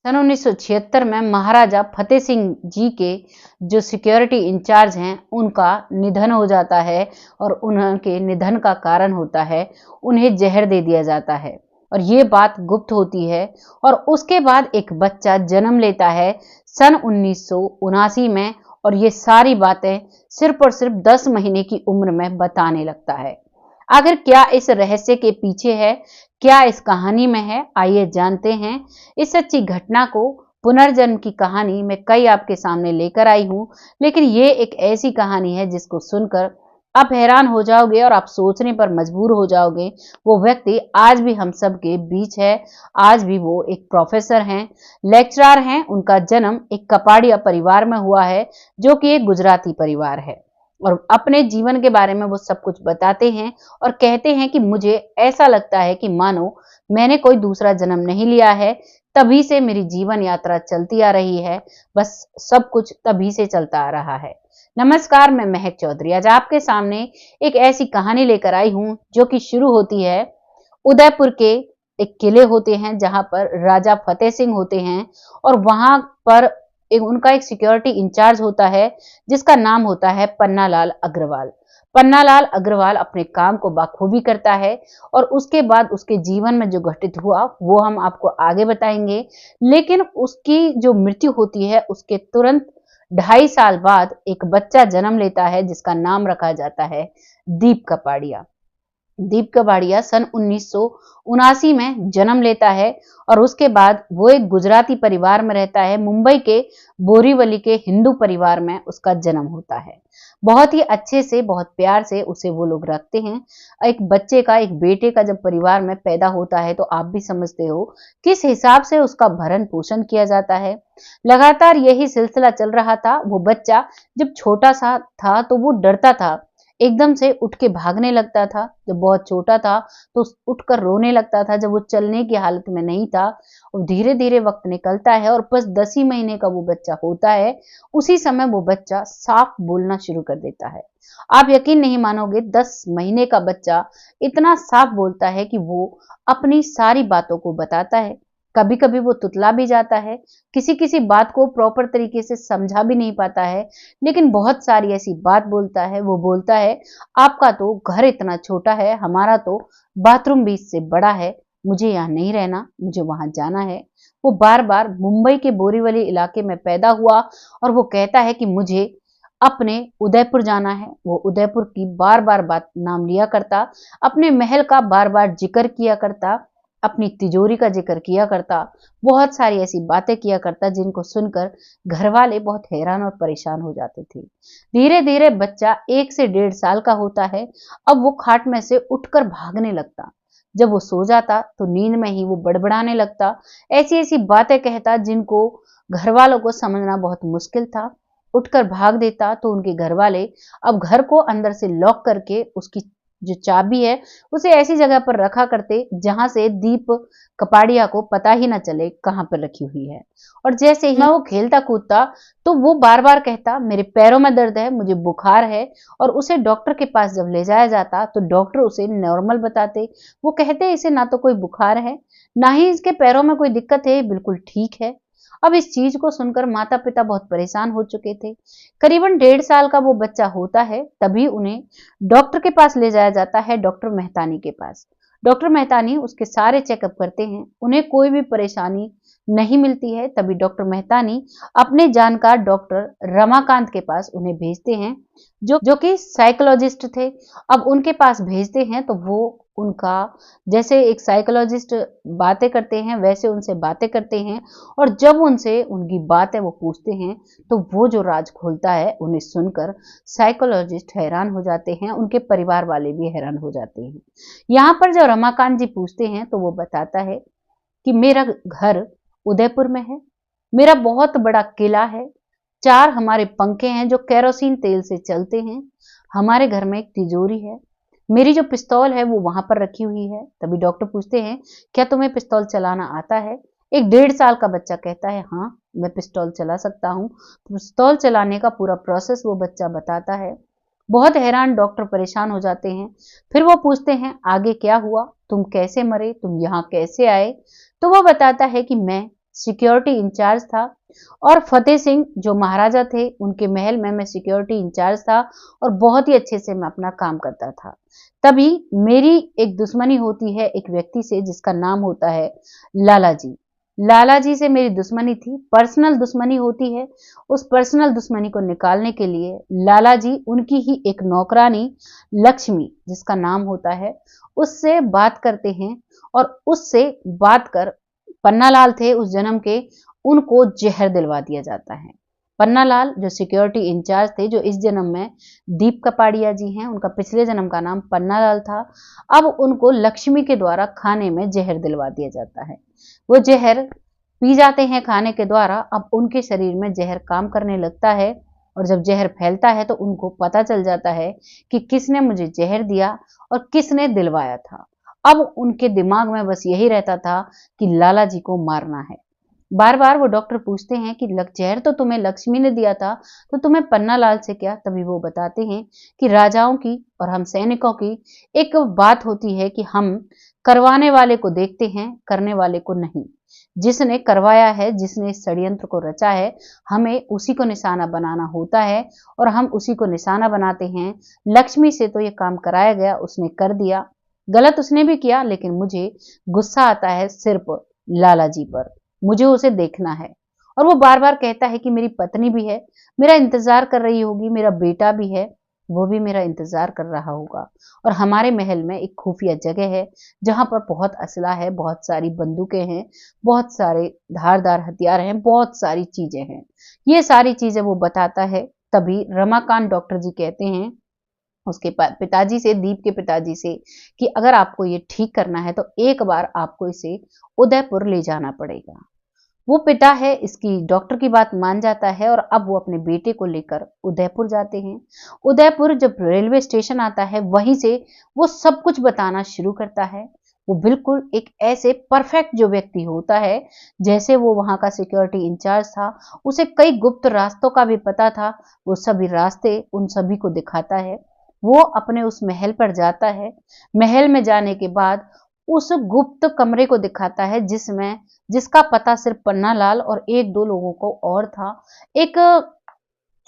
सन 1976 में महाराजा फतेह सिंह जी के जो सिक्योरिटी इंचार्ज हैं उनका निधन हो जाता है और उनके निधन का कारण होता है उन्हें जहर दे दिया जाता है और ये बात गुप्त होती है। और उसके बाद एक बच्चा जन्म लेता है सन 1979 में और ये सारी बातें सिर्फ और सिर्फ 10 महीने की उम्र में बताने लगता है। आखिर क्या इस रहस्य के पीछे है, क्या इस कहानी में है, आइए जानते हैं। इस सच्ची घटना को, पुनर्जन्म की कहानी मैं कई आपके सामने लेकर आई हूं, लेकिन ये एक ऐसी कहानी है जिसको सुनकर आप हैरान हो जाओगे और आप सोचने पर मजबूर हो जाओगे। वो व्यक्ति आज भी हम सब के बीच है, आज भी वो एक प्रोफेसर हैं, लेक्चरर हैं। उनका जन्म एक कपाड़िया परिवार में हुआ है जो कि एक गुजराती परिवार है और अपने जीवन के बारे में वो सब कुछ बताते हैं और कहते हैं कि मुझे ऐसा लगता है कि मानो मैंने कोई दूसरा जन्म नहीं लिया है, तभी से मेरी जीवन यात्रा चलती आ रही है, बस सब कुछ तभी से चलता आ रहा है। नमस्कार, मैं महक चौधरी आज आपके सामने एक ऐसी कहानी लेकर आई हूं जो कि शुरू होती है उदयपुर के एक किले होते हैं जहां पर राजा फतेह सिंह होते हैं और वहां पर उनका एक सिक्योरिटी इंचार्ज होता है जिसका नाम होता है पन्नालाल अग्रवाल। पन्नालाल अग्रवाल अपने काम को बखूबी करता है और उसके बाद उसके जीवन में जो घटित हुआ वो हम आपको आगे बताएंगे। लेकिन उसकी जो मृत्यु होती है उसके तुरंत 2.5 साल बाद एक बच्चा जन्म लेता है जिसका नाम रखा जाता है दीप कपाड़िया। दीप कपाड़िया सन 1979 में जन्म लेता है और उसके बाद वो एक गुजराती परिवार में रहता है। मुंबई के बोरीवली के हिंदू परिवार में उसका जन्म होता है। बहुत ही अच्छे से, बहुत प्यार से उसे वो लोग रखते हैं। एक बच्चे का, एक बेटे का जब परिवार में पैदा होता है तो आप भी समझते हो किस हिसाब से उसका भरण पोषण किया जाता है। लगातार यही सिलसिला चल रहा था। वो बच्चा जब छोटा सा था तो वो डरता था, एकदम से उठ के भागने लगता था। जब बहुत छोटा था तो उठकर रोने लगता था जब वो चलने की हालत में नहीं था। और धीरे धीरे वक्त निकलता है और बस 10 ही महीने का वो बच्चा होता है, उसी समय वो बच्चा साफ बोलना शुरू कर देता है। आप यकीन नहीं मानोगे, 10 महीने का बच्चा इतना साफ बोलता है कि वो अपनी सारी बातों को बताता है। कभी कभी वो तुतला भी जाता है, किसी किसी बात को प्रॉपर तरीके से समझा भी नहीं पाता है, लेकिन बहुत सारी ऐसी बात बोलता है। वो बोलता है, आपका तो घर इतना छोटा है, हमारा तो बाथरूम भी इससे बड़ा है, मुझे यहाँ नहीं रहना, मुझे वहां जाना है। वो बार बार मुंबई के बोरीवली इलाके में पैदा हुआ और वो कहता है कि मुझे अपने उदयपुर जाना है। वो उदयपुर की बार बार बात नाम लिया करता, अपने महल का बार बार जिक्र किया करता, अपनी तिजोरी का जिक्र किया करता, बहुत सारी ऐसी बातें किया करता जिनको सुनकर घर वाले बहुत हैरान और परेशान हो जाते थे। धीरे धीरे बच्चा 1 से 1.5 साल का होता है। अब वो खाट में से उठकर भागने लगता। जब वो सो जाता तो नींद में ही वो बड़बड़ाने लगता, ऐसी ऐसी बातें कहता जिनको घर वालों को समझना बहुत मुश्किल था। उठकर भाग देता तो उनके घर वाले अब घर को अंदर से लॉक करके उसकी जो चाबी है उसे ऐसी जगह पर रखा करते जहां से दीप कपाड़िया को पता ही ना चले कहां पर रखी हुई है। और जैसे ही वो खेलता कूदता तो वो बार बार कहता, मेरे पैरों में दर्द है, मुझे बुखार है। और उसे डॉक्टर के पास जब ले जाया जाता तो डॉक्टर उसे नॉर्मल बताते। वो कहते इसे ना तो कोई बुखार है, ना ही इसके पैरों में कोई दिक्कत है, बिल्कुल ठीक है। अब इस चीज को सुनकर माता पिता बहुत परेशान हो चुके थे। करीबन 1.5 साल का वो बच्चा होता है तभी उन्हें डॉक्टर के पास ले जाया जाता है, डॉक्टर मेहतानी के पास। डॉक्टर मेहतानी उसके सारे चेकअप करते हैं, उन्हें कोई भी परेशानी नहीं मिलती है। तभी डॉक्टर मेहतानी अपने जानकार डॉक्टर रमाकांत के पास उन्हें भेजते हैं, जो कि साइकोलॉजिस्ट थे। अब उनके पास भेजते हैं तो वो उनका, जैसे एक साइकोलॉजिस्ट बातें करते हैं वैसे उनसे बातें करते हैं। और जब उनसे उनकी बातें वो पूछते हैं तो वो जो राज खोलता है उन्हें सुनकर साइकोलॉजिस्ट हैरान हो जाते हैं, उनके परिवार वाले भी हैरान हो जाते हैं। यहाँ पर जब रमाकांत जी पूछते हैं तो वो बताता है कि मेरा घर उदयपुर में है, मेरा बहुत बड़ा किला है, 4 हमारे पंखे हैं जो केरोसिन तेल से चलते हैं, हमारे घर में एक तिजोरी है, मेरी जो पिस्तौल है वो वहां पर रखी हुई है। तभी डॉक्टर पूछते हैं, क्या तुम्हें पिस्तौल चलाना आता है? एक 1.5 साल का बच्चा कहता है, हाँ मैं पिस्तौल चला सकता हूँ। पिस्तौल चलाने का पूरा प्रोसेस वो बच्चा बताता है। बहुत हैरान डॉक्टर परेशान हो जाते हैं। फिर वो पूछते हैं, आगे क्या हुआ, तुम कैसे मरे, तुम यहाँ कैसे आए? तो वो बताता है कि मैं सिक्योरिटी इंचार्ज था, और फतेह सिंह जो महाराजा थे उनके महल में मैं सिक्योरिटी इंचार्ज था और बहुत ही अच्छे से मैं अपना काम करता था। तभी मेरी एक दुश्मनी होती है एक व्यक्ति से जिसका नाम होता है लाला जी। लाला जी से मेरी दुश्मनी थी, पर्सनल दुश्मनी होती है। उस पर्सनल दुश्मनी को निकालने के लिए लाला जी उनकी ही एक नौकरानी लक्ष्मी जिसका नाम होता है उससे बात करते हैं, और उससे बात कर पन्नालाल थे उस जन्म के, उनको जहर दिलवा दिया जाता है। पन्नालाल जो सिक्योरिटी इंचार्ज थे, जो इस जन्म में दीप कपाड़िया जी हैं, उनका पिछले जन्म का नाम पन्नालाल था। अब उनको लक्ष्मी के द्वारा खाने में जहर दिलवा दिया जाता है। वो जहर पी जाते हैं खाने के द्वारा। अब उनके शरीर में जहर काम करने लगता है, और जब जहर फैलता है तो उनको पता चल जाता है कि किसने मुझे जहर दिया और किसने दिलवाया था। अब उनके दिमाग में बस यही रहता था कि लाला जी को मारना है। बार बार वो डॉक्टर पूछते हैं कि जहर तो तुम्हें लक्ष्मी ने दिया था, तो तुम्हें पन्नालाल से क्या? तभी वो बताते हैं कि राजाओं की और हम सैनिकों की एक बात होती है कि हम करवाने वाले को देखते हैं, करने वाले को नहीं। जिसने करवाया है, जिसने इस षड्यंत्र को रचा है, हमें उसी को निशाना बनाना होता है और हम उसी को निशाना बनाते हैं। लक्ष्मी से तो ये काम कराया गया, उसने कर दिया, गलत उसने भी किया, लेकिन मुझे गुस्सा आता है सिर्फ लाला जी पर। मुझे उसे देखना है। और वो बार बार कहता है कि मेरी पत्नी भी है, मेरा इंतजार कर रही होगी, मेरा बेटा भी है, वो भी मेरा इंतजार कर रहा होगा। और हमारे महल में एक खुफिया जगह है जहां पर बहुत असला है, बहुत सारी बंदूकें हैं, बहुत सारे धारदार हथियार हैं, बहुत सारी चीजें हैं। ये सारी चीजें वो बताता है। तभी रमाकांत डॉक्टर जी कहते हैं उसके पिताजी से, दीप के पिताजी से, कि अगर आपको ये ठीक करना है तो एक बार आपको इसे उदयपुर ले जाना पड़ेगा। वो पिता है इसकी डॉक्टर की बात मान जाता है, और अब वो अपने बेटे को लेकर उदयपुर जाते हैं। उदयपुर जब रेलवे स्टेशन आता है, वहीं से वो सब कुछ बताना शुरू करता है। वो बिल्कुल एक ऐसे परफेक्ट जो व्यक्ति होता है, जैसे वो वहां का सिक्योरिटी इंचार्ज था, उसे कई गुप्त रास्तों का भी पता था। वो सभी रास्ते उन सभी को दिखाता है। वो अपने उस महल पर जाता है। महल में जाने के बाद उस गुप्त कमरे को दिखाता है जिसका पता सिर्फ पन्नालाल और एक दो लोगों को और था। एक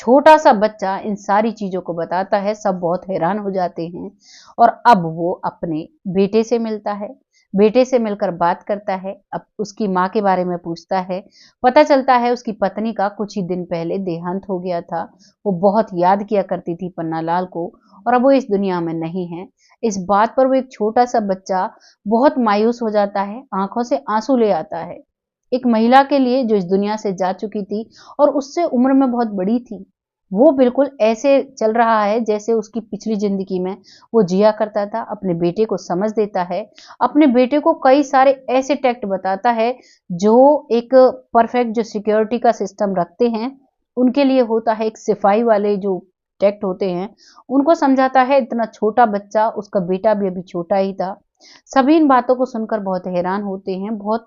छोटा सा बच्चा इन सारी चीजों को बताता है, सब बहुत हैरान हो जाते हैं। और अब वो अपने बेटे से मिलता है, बेटे से मिलकर बात करता है, अब उसकी माँ के बारे में पूछता है। पता चलता है उसकी पत्नी का कुछ ही दिन पहले देहांत हो गया था। वो बहुत याद किया करती थी पन्नालाल को, और अब वो इस दुनिया में नहीं है। इस बात पर वो एक छोटा सा बच्चा बहुत मायूस हो जाता है, आंखों से आंसू ले आता है। एक महिला के लिए जो इस दुनिया से जा चुकी थी और उससे उम्र में बहुत बड़ी थी, वो बिल्कुल ऐसे चल रहा है जैसे उसकी पिछली जिंदगी में वो जिया करता था। अपने बेटे को समझ देता है, अपने बेटे को कई सारे ऐसे टैक्ट बताता है जो एक परफेक्ट जो सिक्योरिटी का सिस्टम रखते हैं उनके लिए होता है। एक सिपाही वाले जो टैक्ट होते हैं उनको समझाता है। इतना छोटा बच्चा, उसका बेटा भी अभी छोटा ही था। सभी इन बातों को सुनकर बहुत हैरान होते हैं, बहुत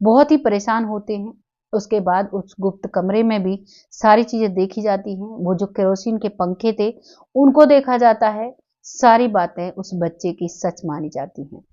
बहुत ही परेशान होते हैं। उसके बाद उस गुप्त कमरे में भी सारी चीजें देखी जाती हैं। वो जो केरोसिन के पंखे थे उनको देखा जाता है। सारी बातें उस बच्चे की सच मानी जाती हैं।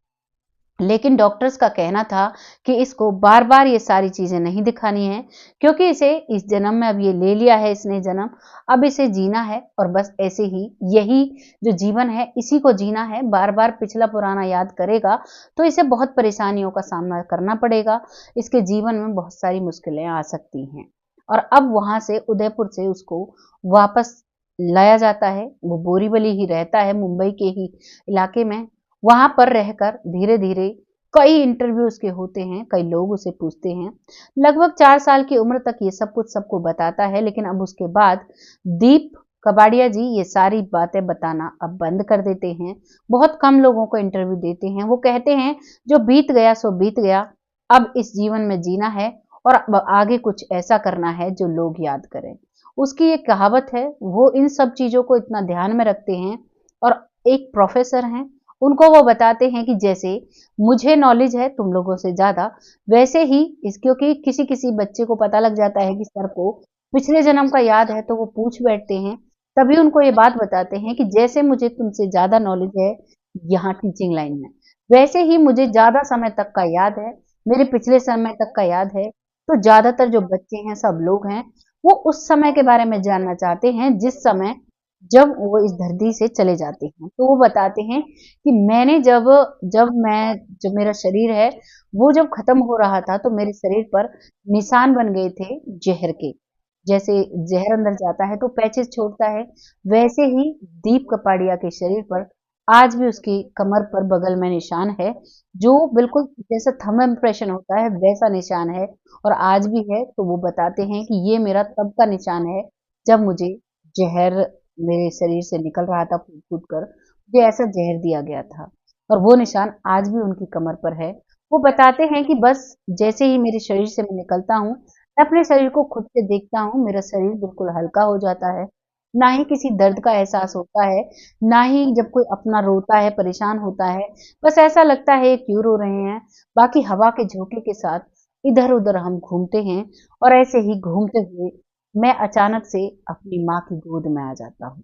लेकिन डॉक्टर्स का कहना था कि इसको बार बार ये सारी चीजें नहीं दिखानी है, क्योंकि इसे इस जन्म में अब ये ले लिया है इसने जन्म, अब इसे जीना है और बस ऐसे ही यही जो जीवन है इसी को जीना है। बार बार पिछला पुराना याद करेगा तो इसे बहुत परेशानियों का सामना करना पड़ेगा, इसके जीवन में बहुत सारी मुश्किलें आ सकती हैं। और अब वहां से उदयपुर से उसको वापस लाया जाता है। वो बोरीवली ही रहता है, मुंबई के ही इलाके में। वहां पर रहकर धीरे धीरे कई इंटरव्यू उसके होते हैं, कई लोग उसे पूछते हैं। लगभग 4 साल की उम्र तक ये सब कुछ सबको बताता है, लेकिन अब उसके बाद दीप कबाड़िया जी ये सारी बातें बताना अब बंद कर देते हैं। बहुत कम लोगों को इंटरव्यू देते हैं। वो कहते हैं जो बीत गया सो बीत गया, अब इस जीवन में जीना है और अब आगे कुछ ऐसा करना है जो लोग याद करें। उसकी एक कहावत है, वो इन सब चीजों को इतना ध्यान में रखते हैं। और एक प्रोफेसर हैं, उनको वो बताते हैं कि जैसे मुझे नॉलेज है तुम लोगों से ज्यादा, वैसे ही इस, क्योंकि किसी किसी बच्चे को पता लग जाता है कि सर को पिछले जन्म का याद है तो वो पूछ बैठते हैं। तभी उनको ये बात बताते हैं कि जैसे मुझे तुमसे ज्यादा नॉलेज है यहाँ टीचिंग लाइन में, वैसे ही मुझे ज्यादा समय तक का याद है, मेरे पिछले समय तक का याद है। तो ज़्यादातर जो बच्चे हैं, सब लोग हैं, वो उस समय के बारे में जानना चाहते हैं, जिस समय जब वो इस धरती से चले जाते हैं। तो वो बताते हैं कि मैंने जब जब मैं जो मेरा शरीर है, वो जब खत्म हो रहा था, तो मेरे शरीर पर निशान बन गए थे ज़हर के। जैसे ज़हर अंदर जाता है तो पैचेज़ छोड़ता है, वैसे ही दीप कपाड़िया के शरीर पर आज भी उसकी कमर पर बगल में निशान है, जो बिल्कुल जैसा थंब इम्प्रेशन होता है वैसा निशान है और आज भी है। तो वो बताते हैं कि ये मेरा तब का निशान है, जब मुझे ज़हर मेरे शरीर से निकल रहा था फूट-फूट कर, मुझे ऐसा ज़हर दिया गया था और वो निशान आज भी उनकी कमर पर है। वो बताते हैं कि बस जैसे ही मेरे शरीर से मैं निकलता हूँ, मैं अपने शरीर को खुद से देखता हूँ, मेरा शरीर बिल्कुल हल्का हो जाता है। ना ही किसी दर्द का एहसास होता है, ना ही जब कोई अपना रोता है, परेशान होता है, बस ऐसा लगता है ये क्यों रो रहे हैं। बाकी हवा के झोंके के साथ इधर-उधर हम घूमते हैं और ऐसे ही घूमते हुए मैं अचानक से अपनी माँ की गोद में आ जाता हूँ।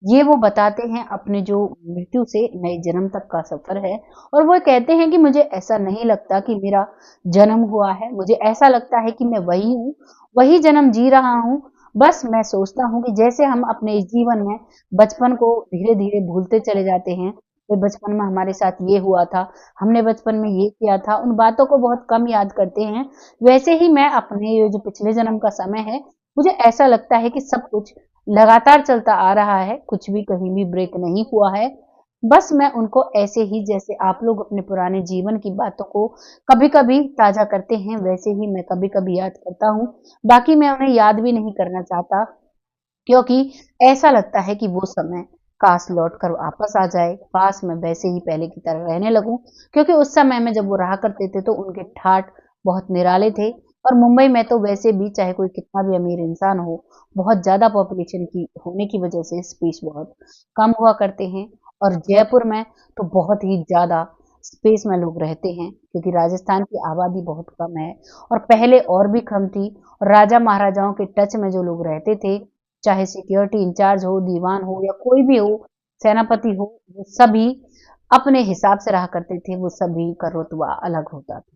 ये वो बताते हैं अपने जो मृत्यु से नए जन्म तक का सफ़र है और वो कहते हैं कि मुझे ऐसा नहीं लगता कि मेरा जन्म हुआ है, मुझे ऐसा लगता है कि मैं वही हूँ, वही जन्म जी रहा हूँ। बस मैं सोचता हूँ कि जैसे हम अपने इस जीवन में बचपन को धीरे-धीरे भूलते चले जाते हैं, कि बचपन में हमारे साथ ये हुआ था, हमने बचपन में ये किया था, उन बातों को बहुत कम याद करते हैं। वैसे ही मैं अपने ये जो पिछले जन्म का समय है, मुझे ऐसा लगता है कि सब कुछ लगातार चलता आ रहा है, कुछ भी कहीं भी ब्रेक नहीं हुआ है। बस मैं उनको ऐसे ही जैसे आप लोग अपने पुराने जीवन की बातों को कभी-कभी ताज़ा करते हैं, वैसे ही मैं कभी-कभी याद करता हूँ। बाकी मैं उन्हें याद भी नहीं करना चाहता क्योंकि ऐसा लगता है कि वो समय काश लौट कर वापस आ जाए, काश मैं वैसे ही पहले की तरह रहने लगूँ। क्योंकि उस समय में जब वो रहा करते थे तो उनके ठाठ बहुत निराले थे और मुंबई में तो वैसे भी चाहे कोई कितना भी अमीर इंसान हो, बहुत ज़्यादा पॉपुलेशन की होने की वजह से स्पेस बहुत कम हुआ करते हैं और जयपुर में तो बहुत ही ज़्यादा स्पेस में लोग रहते हैं क्योंकि राजस्थान की आबादी बहुत कम है और पहले और भी कम थी और राजा-महाराजाओं के टच में जो लोग रहते थे, चाहे सिक्योरिटी इंचार्ज हो, दीवान हो या कोई भी हो, सेनापति हो, वो सभी अपने हिसाब से रहा करते थे, वो सभी का रुतबा अलग होता था।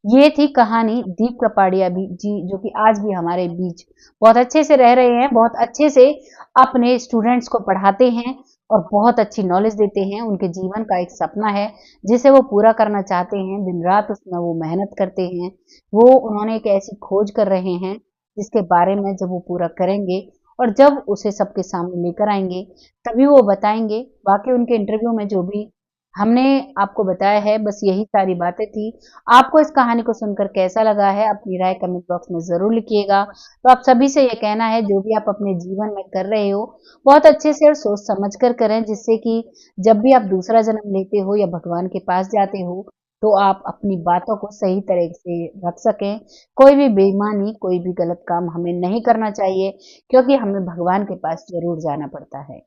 ये थी कहानी दीप कपाड़िया भी जी जो कि आज भी हमारे बीच बहुत अच्छे से रह रहे हैं, बहुत अच्छे से अपने स्टूडेंट्स को पढ़ाते हैं और बहुत अच्छी नॉलेज देते हैं। उनके जीवन का एक सपना है, जिसे वो पूरा करना चाहते हैं, दिन-रात उसमें वो मेहनत करते हैं। वो उन्होंने एक ऐसी खोज कर रहे हैं, जिसके बारे में जब वो पूरा करेंगे और जब उसे सबके सामने लेकर आएँगे, तभी वो बताएँगे। बाकी उनके इंटरव्यू में जो भी हमने आपको बताया है, बस यही सारी बातें थी। आपको इस कहानी को सुनकर कैसा लगा है? अपनी राय कमेंट बॉक्स में ज़रूर लिखिएगा। तो आप सभी से ये कहना है जो भी आप अपने जीवन में कर रहे हो, बहुत अच्छे से और सोच समझ कर करें जिससे कि जब भी आप दूसरा जन्म लेते हो या भगवान के पास जाते हो, तो आप अपनी बातों को सही तरह से रख सकें। कोई भी बेईमानी, कोई भी गलत काम हमें नहीं करना चाहिए क्योंकि हमें भगवान के पास ज़रूर जाना पड़ता है।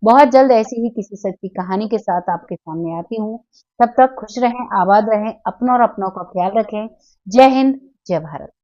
बहुत जल्द ऐसी ही किसी सच्ची कहानी के साथ आपके सामने आती हूँ। तब तक खुश रहें, आबाद रहें, अपनों और अपनों का ख्याल रखें। जय हिंद, जय भारत।